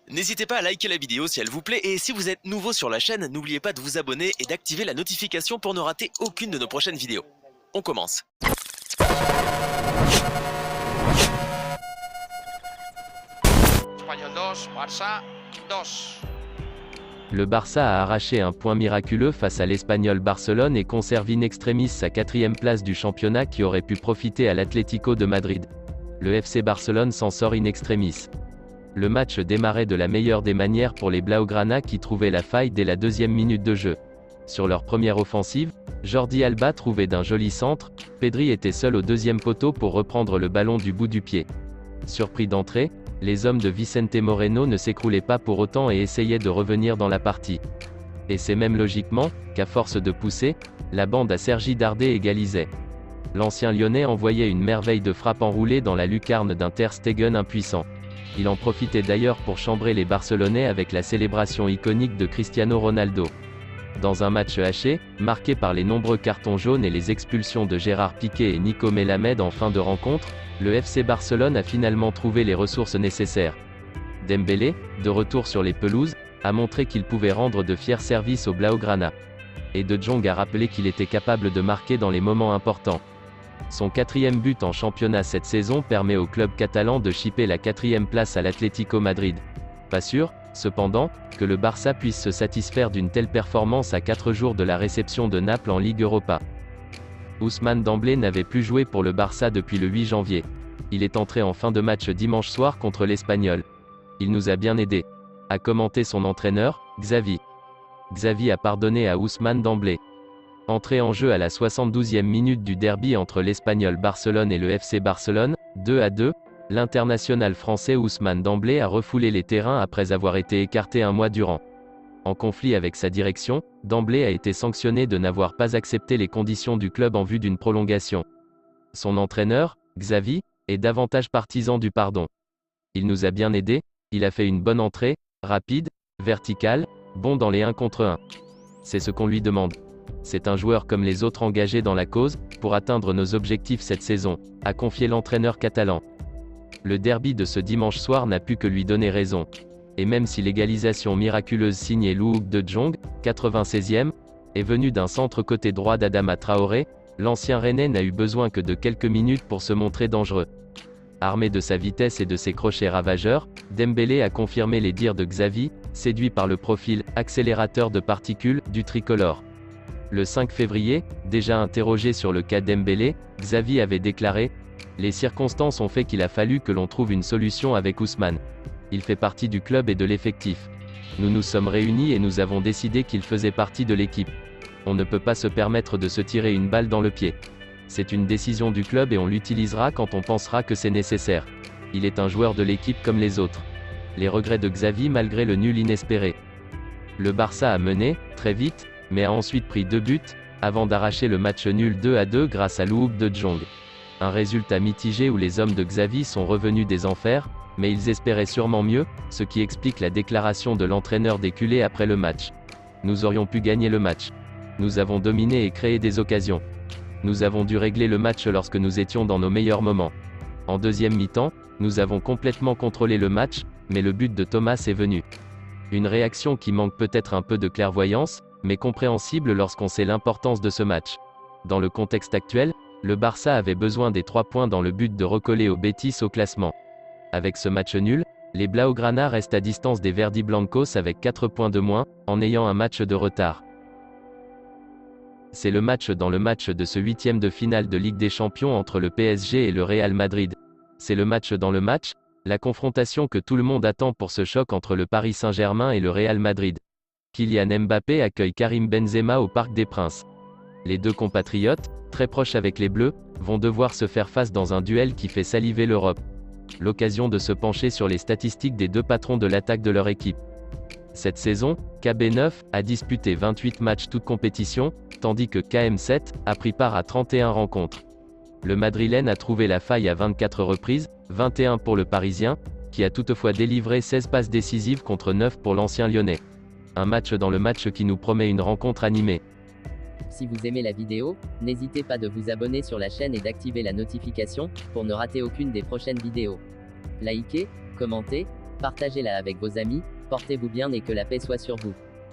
N'hésitez pas à liker la vidéo si elle vous plaît et si vous êtes nouveau sur la chaîne, n'oubliez pas de vous abonner et d'activer la notification pour ne rater aucune de nos prochaines vidéos. On commence. Espanyol 2, Barça 2. Le Barça a arraché un point miraculeux face à l'Espagnol Barcelone et conserve in extremis sa 4e place du championnat qui aurait pu profiter à l'Atlético de Madrid. Le FC Barcelone s'en sort in extremis. Le match démarrait de la meilleure des manières pour les Blaugrana qui trouvaient la faille dès la 2e minute de jeu. Sur leur première offensive, Jordi Alba trouvait d'un joli centre, Pedri était seul au 2e poteau pour reprendre le ballon du bout du pied. Surpris d'entrée, les hommes de Vicente Moreno ne s'écroulaient pas pour autant et essayaient de revenir dans la partie. Et c'est même logiquement, qu'à force de pousser, la bande à Sergi Darder égalisait. L'ancien Lyonnais envoyait une merveille de frappe enroulée dans la lucarne d'un Ter Stegen impuissant. Il en profitait d'ailleurs pour chambrer les Barcelonais avec la célébration iconique de Cristiano Ronaldo. Dans un match haché, marqué par les nombreux cartons jaunes et les expulsions de Gérard Piqué et Nico Melamed en fin de rencontre, le FC Barcelone a finalement trouvé les ressources nécessaires. Dembélé, de retour sur les pelouses, a montré qu'il pouvait rendre de fiers services aux Blaugrana. Et De Jong a rappelé qu'il était capable de marquer dans les moments importants. Son 4e but en championnat cette saison permet au club catalan de chipper la 4e place à l'Atlético Madrid. Pas sûr, cependant, que le Barça puisse se satisfaire d'une telle performance à 4 jours de la réception de Naples en Ligue Europa. Ousmane Dembélé n'avait plus joué pour le Barça depuis le 8 janvier. Il est entré en fin de match dimanche soir contre l'Espagnol. Il nous a bien aidés, a commenté son entraîneur, Xavi. Xavi a pardonné à Ousmane Dembélé. Entré en jeu à la 72e minute du derby entre l'Espagnol Barcelone et le FC Barcelone, 2-2, l'international français Ousmane Dembélé a refoulé les terrains après avoir été écarté un mois durant. En conflit avec sa direction, Dembélé a été sanctionné de n'avoir pas accepté les conditions du club en vue d'une prolongation. Son entraîneur, Xavi, est davantage partisan du pardon. Il nous a bien aidés, il a fait une bonne entrée, rapide, verticale, bon dans les 1 contre 1. C'est ce qu'on lui demande. C'est un joueur comme les autres engagé dans la cause, pour atteindre nos objectifs cette saison, a confié l'entraîneur catalan. Le derby de ce dimanche soir n'a pu que lui donner raison. Et même si l'égalisation miraculeuse signée Loïc De Jong, 96e, est venue d'un centre côté droit d'Adama Traoré, l'ancien Rennais n'a eu besoin que de quelques minutes pour se montrer dangereux. Armé de sa vitesse et de ses crochets ravageurs, Dembélé a confirmé les dires de Xavi, séduit par le profil « accélérateur de particules » du tricolore. Le 5 février, déjà interrogé sur le cas Dembélé, Xavi avait déclaré « Les circonstances ont fait qu'il a fallu que l'on trouve une solution avec Ousmane. Il fait partie du club et de l'effectif. Nous nous sommes réunis et nous avons décidé qu'il faisait partie de l'équipe. On ne peut pas se permettre de se tirer une balle dans le pied. C'est une décision du club et on l'utilisera quand on pensera que c'est nécessaire. Il est un joueur de l'équipe comme les autres. » Les regrets de Xavi malgré le nul inespéré. Le Barça a mené, très vite, mais a ensuite pris 2 buts, avant d'arracher le match nul 2-2 grâce à Loïc De Jong. Un résultat mitigé où les hommes de Xavi sont revenus des enfers, mais ils espéraient sûrement mieux, ce qui explique la déclaration de l'entraîneur des culés après le match. Nous aurions pu gagner le match. Nous avons dominé et créé des occasions. Nous avons dû régler le match lorsque nous étions dans nos meilleurs moments. En deuxième mi-temps, nous avons complètement contrôlé le match, mais le but de Thomas est venu. Une réaction qui manque peut-être un peu de clairvoyance, mais compréhensible lorsqu'on sait l'importance de ce match. Dans le contexte actuel, le Barça avait besoin des 3 points dans le but de recoller au Betis au classement. Avec ce match nul, les Blaugrana restent à distance des Verdi Blancos avec 4 points de moins, en ayant un match de retard. C'est le match dans le match de ce 8e de finale de Ligue des Champions entre le PSG et le Real Madrid. C'est le match dans le match, la confrontation que tout le monde attend pour ce choc entre le Paris Saint-Germain et le Real Madrid. Kylian Mbappé accueille Karim Benzema au Parc des Princes. Les deux compatriotes, très proches avec les Bleus, vont devoir se faire face dans un duel qui fait saliver l'Europe. L'occasion de se pencher sur les statistiques des deux patrons de l'attaque de leur équipe. Cette saison, KB9 a disputé 28 matchs toutes compétitions, tandis que KM7 a pris part à 31 rencontres. Le Madrilène a trouvé la faille à 24 reprises, 21 pour le Parisien, qui a toutefois délivré 16 passes décisives contre 9 pour l'ancien Lyonnais. Un match dans le match qui nous promet une rencontre animée. Si vous aimez la vidéo, n'hésitez pas de vous abonner sur la chaîne et d'activer la notification, pour ne rater aucune des prochaines vidéos. Likez, commentez, Partagez-la avec vos amis, portez-vous bien et que la paix soit sur vous.